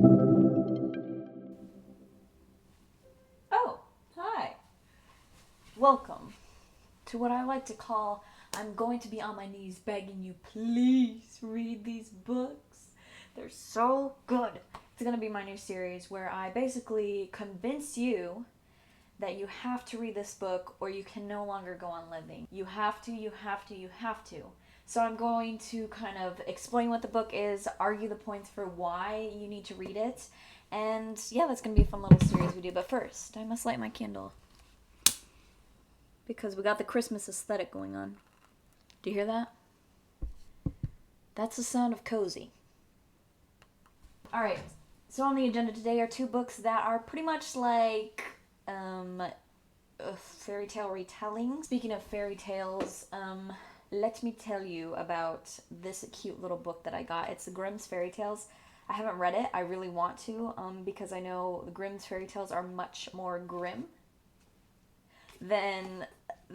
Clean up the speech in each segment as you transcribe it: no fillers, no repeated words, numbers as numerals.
Oh, hi. Welcome to what I like to call I'm going to be on my knees begging you, please read these books. They're so good. It's going to be my new series where I basically convince you that you have to read this book or you can no longer go on living. You have to, you have to, you have to. So I'm going to kind of explain what the book is, argue the points for why you need to read it, and yeah, that's going to be a fun little series we do. But first, I must light my candle because we got the Christmas aesthetic going on. Do you hear that? That's the sound of cozy. Alright, so on the agenda today are two books that are pretty much like fairy tale retellings. Speaking of fairy tales, let me tell you about this cute little book that I got. It's the Grimm's Fairy Tales. I haven't read it. I really want to, because I know the Grimm's Fairy Tales are much more grim than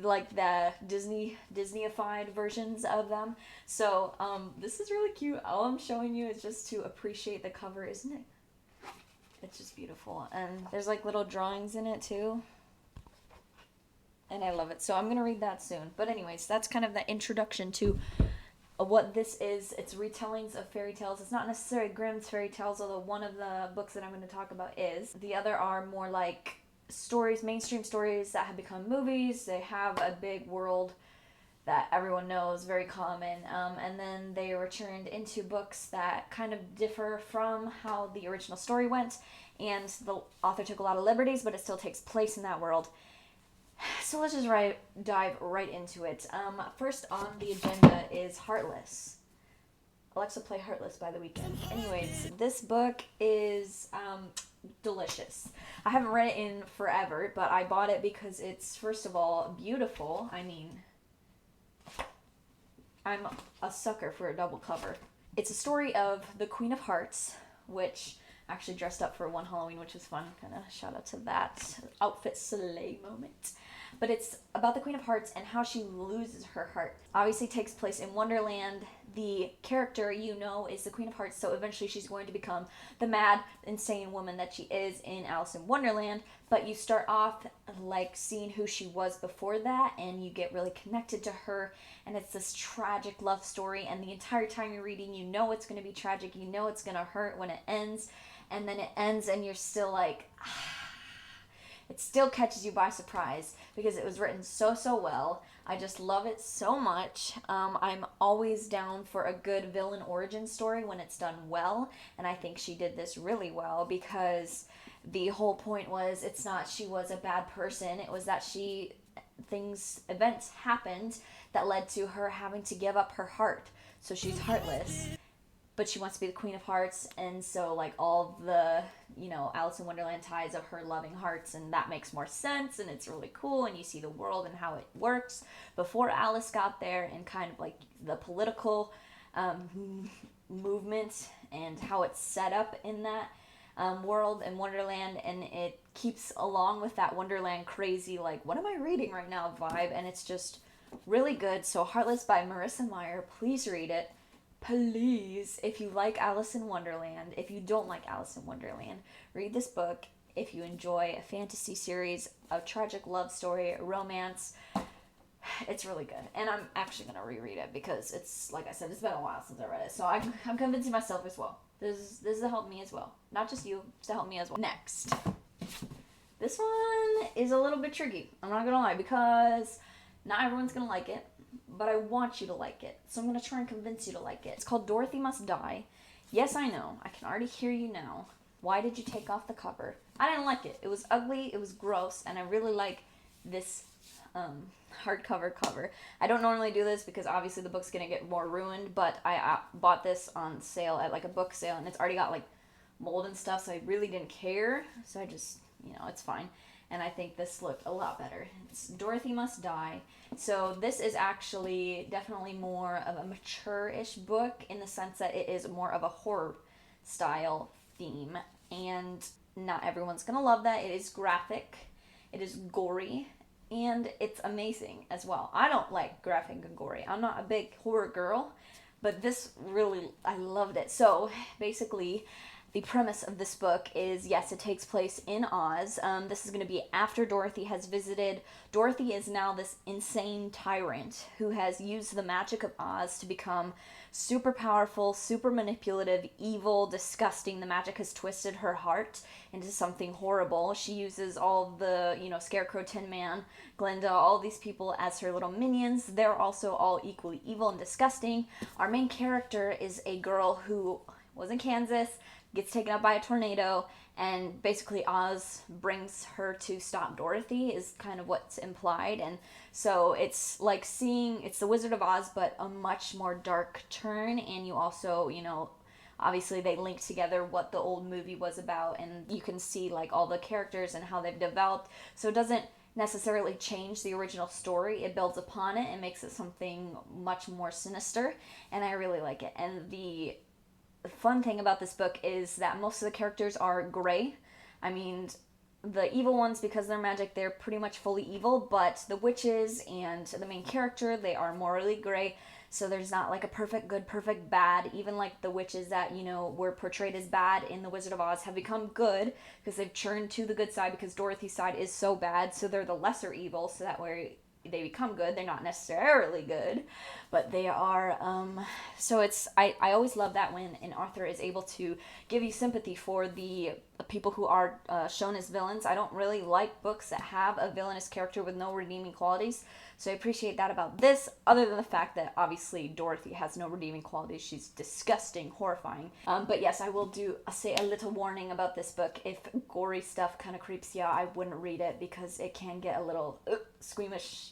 like the Disneyified versions of them. So this is really cute. All I'm showing you is just to appreciate the cover, isn't it? It's just beautiful. And there's like little drawings in it too. And I love it. So I'm going to read that soon. But anyways, that's kind of the introduction to what this is. It's retellings of fairy tales. It's not necessarily Grimm's fairy tales, although one of the books that I'm going to talk about is. The other are more like stories, mainstream stories that have become movies. They have a big world that everyone knows, very common, and then they were turned into books that kind of differ from how the original story went, and the author took a lot of liberties, but it still takes place in that world. So let's just dive right into it. First on the agenda is Heartless. Alexa, play Heartless by the weekend. Anyways, this book is delicious. I haven't read it in forever, but I bought it because it's, first of all, beautiful. I mean, I'm a sucker for a double cover. It's a story of the Queen of Hearts, which I actually dressed up for one Halloween, which was fun. Kind of shout out to that outfit slay moment. But it's about the Queen of Hearts and how she loses her heart. Obviously takes place in Wonderland. The character you know is the Queen of Hearts, so eventually she's going to become the mad, insane woman that she is in Alice in Wonderland. But you start off like seeing who she was before that, and you get really connected to her, and it's this tragic love story, and the entire time you're reading, you know it's going to be tragic, you know it's going to hurt when it ends, and then it ends and you're still like, it still catches you by surprise because it was written so well. I just love it so much. I'm always down for a good villain origin story when it's done well, and I think she did this really well because the whole point was it's not she was a bad person, it was that events happened that led to her having to give up her heart. So she's heartless, but she wants to be the Queen of Hearts, and so like all the, Alice in Wonderland ties of her loving hearts, and that makes more sense, and it's really cool, and you see the world and how it works before Alice got there, and kind of like the political movement and how it's set up in that world in Wonderland, and it keeps along with that Wonderland crazy, like, what am I reading right now vibe, and it's just really good. So Heartless by Marissa Meyer, please read it. Please, if you like Alice in Wonderland, if you don't like Alice in Wonderland, read this book. If you enjoy a fantasy series, a tragic love story, romance, it's really good. And I'm actually going to reread it because it's, like I said, it's been a while since I read it. So I'm convincing myself as well. This is to help me as well. Not just you, it's to help me as well. Next. This one is a little bit tricky. I'm not going to lie, because not everyone's going to like it. But I want you to like it. So I'm going to try and convince you to like it. It's called Dorothy Must Die. Yes, I know. I can already hear you now. Why did you take off the cover? I didn't like it. It was ugly. It was gross. And I really like this hardcover cover. I don't normally do this because obviously the book's going to get more ruined. But I bought this on sale at like a book sale. And it's already got like mold and stuff. So I really didn't care. So I just, it's fine. And I think this looked a lot better. It's Dorothy Must Die. So this is actually definitely more of a mature-ish book in the sense that it is more of a horror style theme. And not everyone's going to love that. It is graphic. It is gory. And it's amazing as well. I don't like graphic and gory. I'm not a big horror girl. But this really, I loved it. So basically, the premise of this book is, yes, it takes place in Oz. This is going to be after Dorothy has visited. Dorothy is now this insane tyrant who has used the magic of Oz to become super powerful, super manipulative, evil, disgusting. The magic has twisted her heart into something horrible. She uses all the, Scarecrow, Tin Man, Glinda, all these people as her little minions. They're also all equally evil and disgusting. Our main character is a girl who was in Kansas, gets taken up by a tornado, and basically Oz brings her to stop Dorothy is kind of what's implied. And so it's like it's the Wizard of Oz, but a much more dark turn. And you also, obviously they link together what the old movie was about, and you can see like all the characters and how they've developed. So it doesn't necessarily change the original story. It builds upon it and makes it something much more sinister, and I really like it. And the fun thing about this book is that most of the characters are gray. I mean, the evil ones, because they're magic, they're pretty much fully evil, but the witches and the main character, they are morally gray. So there's not like a perfect good, perfect bad. Even like the witches that, were portrayed as bad in The Wizard of Oz have become good because they've turned to the good side, because Dorothy's side is so bad. So they're the lesser evil, so that way they become good. They're not necessarily good, but they are, so I always love that when an author is able to give you sympathy for the people who are shown as villains. I don't really like books that have a villainous character with no redeeming qualities, so I appreciate that about this, other than the fact that obviously Dorothy has no redeeming qualities. She's disgusting, horrifying. But yes, I will say a little warning about this book. If gory stuff kind of creeps you out, I wouldn't read it, because it can get a little squeamish,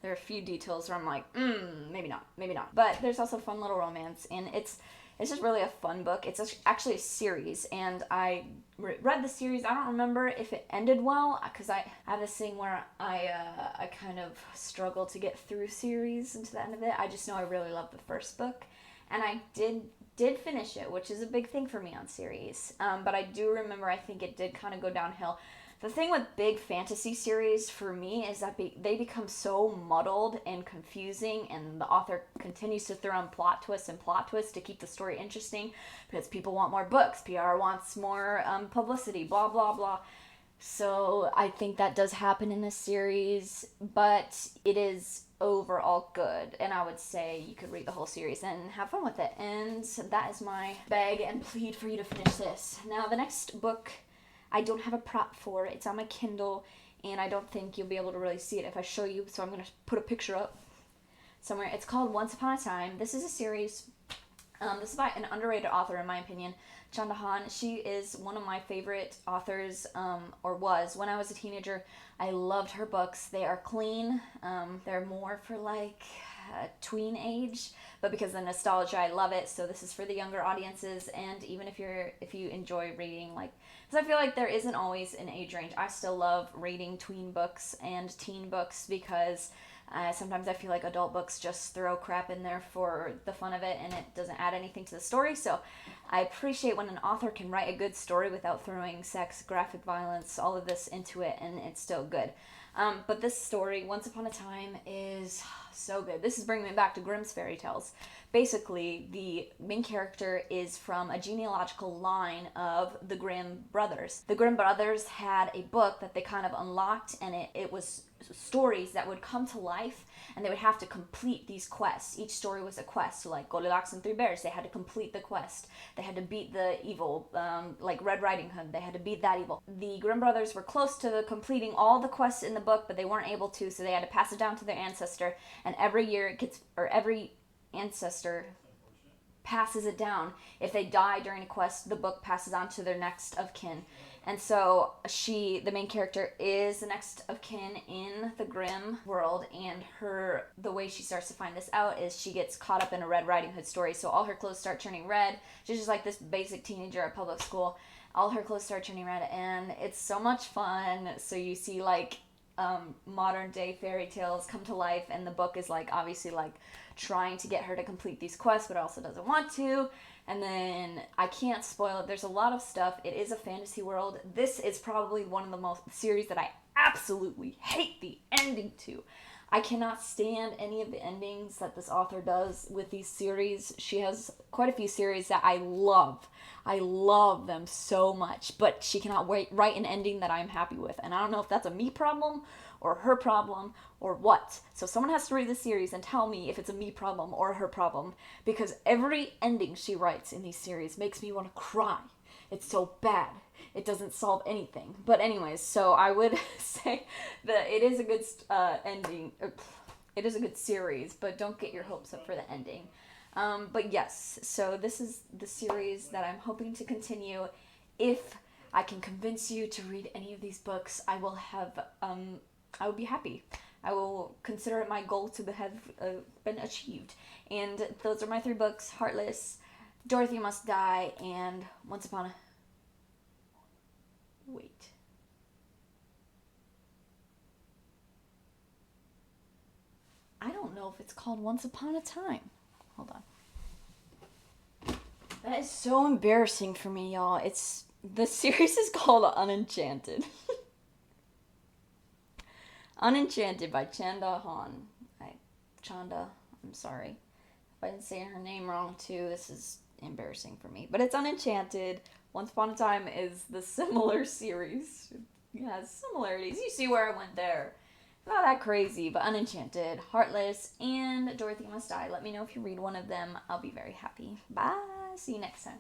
There are a few details where I'm like, maybe not. But there's also fun little romance, and it's just really a fun book. It's actually a series, and I read the series. I don't remember if it ended well, because I have this thing where I kind of struggle to get through series into the end of it. I just know I really love the first book, and I did finish it, which is a big thing for me on series. But I do remember, I think it did kind of go downhill. The thing with big fantasy series for me is that they become so muddled and confusing, and the author continues to throw in plot twists to keep the story interesting, because people want more books, PR wants more publicity, blah, blah, blah. So I think that does happen in this series, but it is overall good, and I would say you could read the whole series and have fun with it. And that is my beg and plead for you to finish this. Now, the next book, I don't have a prop for it. It's on my Kindle, and I don't think you'll be able to really see it if I show you, so I'm going to put a picture up somewhere. It's called Once Upon a Time. This is a series. This is by an underrated author, in my opinion, Chanda Hahn. She is one of my favorite authors, or was. When I was a teenager, I loved her books. They are clean. They're more for like tween age, but because of the nostalgia, I love it. So this is for the younger audiences, and even if you enjoy reading, like, because I feel like there isn't always an age range. I still love reading tween books and teen books, because sometimes I feel like adult books just throw crap in there for the fun of it, and it doesn't add anything to the story. So I appreciate when an author can write a good story without throwing sex, graphic violence, all of this into it, and it's still good. But this story, Once Upon a Time, is so good. This is bringing me back to Grimm's fairy tales. Basically, the main character is from a genealogical line of the Grimm brothers. The Grimm brothers had a book that they kind of unlocked, and it was stories that would come to life, and they would have to complete these quests. Each story was a quest. So like Goldilocks and Three Bears, they had to complete the quest. They had to beat the evil, like Red Riding Hood, they had to beat that evil. The Grimm brothers were close to completing all the quests in the book, but they weren't able to, so they had to pass it down to their ancestor, and every ancestor passes it down. If they die during a quest, the book passes on to their next of kin. And so the main character, is the next of kin in the Grimm world, and the way she starts to find this out is she gets caught up in a Red Riding Hood story. So all her clothes start turning red. She's just like this basic teenager at public school. All her clothes start turning red, and it's so much fun. So you see like modern day fairy tales come to life, and the book is like obviously like trying to get her to complete these quests, but also doesn't want to. And then I can't spoil it. There's a lot of stuff. It is a fantasy world. This is probably one of the most series that I absolutely hate the ending to. I cannot stand any of the endings that this author does with these series. She has quite a few series that I love. I love them so much, but she cannot write an ending that I'm happy with. And I don't know if that's a me problem or her problem or what. So someone has to read the series and tell me if it's a me problem or a her problem, because every ending she writes in these series makes me want to cry. It's so bad. It doesn't solve anything. But anyways, so I would say that it is a good ending. It is a good series, but don't get your hopes up for the ending. But yes, so this is the series that I'm hoping to continue. If I can convince you to read any of these books, I will have, I will be happy. I will consider it my goal to have been achieved. And those are my 3 books: Heartless, Dorothy Must Die, and Once Upon a... Wait. I don't know if it's called Once Upon a Time. Hold on. That is so embarrassing for me, y'all. The series is called Unenchanted. Unenchanted by Chanda Hahn. Chanda, I'm sorry if I didn't say her name wrong too. This is embarrassing for me. But it's Unenchanted. Once Upon a Time is the similar series. It has similarities. You see where I went there. Not that crazy, but Unenchanted, Heartless, and Dorothy Must Die. Let me know if you read one of them. I'll be very happy. Bye. See you next time.